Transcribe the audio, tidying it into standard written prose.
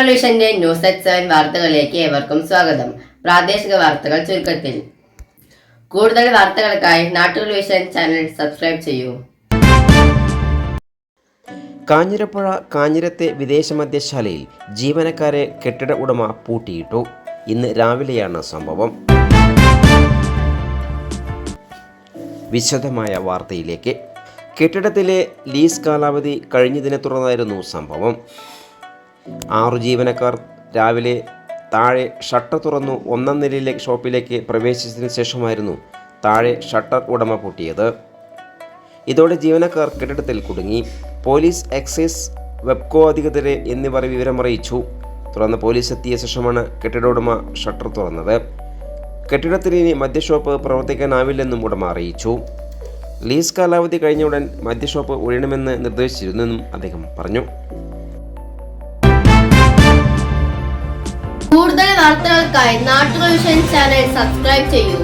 നാട്ടുകൾ വിഷന്റെ news at 7 വാർത്തകളിലേക്ക് ഏവർക്കും സ്വാഗതം. പ്രാദേശിക വാർത്തകൾ ചുരുക്കത്തിൽ. കൂടുതൽ വാർത്തകൾക്കായി നാട്ടുകൾ വിഷൻ ചാനൽ സബ്സ്ക്രൈബ് ചെയ്യൂ. കാഞ്ഞിരപ്പുഴ കാഞ്ഞിരത്തെ വിദേശ മദ്യശാലയിൽ ജീവനക്കാരെ കെട്ടിട ഉടമ പൂട്ടിയിട്ടു. ഇന്ന് രാവിലെയാണ് സംഭവം. വിശദമായ വാർത്തയിലേക്ക്. കെട്ടിടത്തിലെ ലീസ് കാലാവധി കഴിഞ്ഞതിനെ തുടർന്നായിരുന്നു സംഭവം. 6 ജീവനക്കാർ രാവിലെ താഴെ ഷട്ടർ തുറന്നു 1-ാം നിലയിലെ ഷോപ്പിലേക്ക് പ്രവേശിച്ചതിന് ശേഷമായിരുന്നു താഴെ ഷട്ടർ ഉടമ പൂട്ടിയത്. ഇതോടെ ജീവനക്കാർ കെട്ടിടത്തിൽ കുടുങ്ങി. പോലീസ്, എക്സൈസ്, വെബ്കോ അധികൃതരെ എന്നിവർ വിവരമറിയിച്ചു. തുടർന്ന് പോലീസ് എത്തിയ ശേഷമാണ് കെട്ടിട ഉടമ ഷട്ടർ തുറന്നത്. കെട്ടിടത്തിൽ ഇനി മദ്യഷോപ്പ് പ്രവർത്തിക്കാനാവില്ലെന്നും ഉടമ അറിയിച്ചു. ലീസ് കാലാവധി കഴിഞ്ഞ ഉടൻ മദ്യഷോപ്പ് ഒഴിയണമെന്ന് നിർദ്ദേശിച്ചിരുന്നെന്നും അദ്ദേഹം പറഞ്ഞു. കൂടുതൽ വാർത്തകൾക്കായി നാട്ടുകൾ വിഷൻ ചാനൽ സബ്സ്ക്രൈബ് ചെയ്യൂ.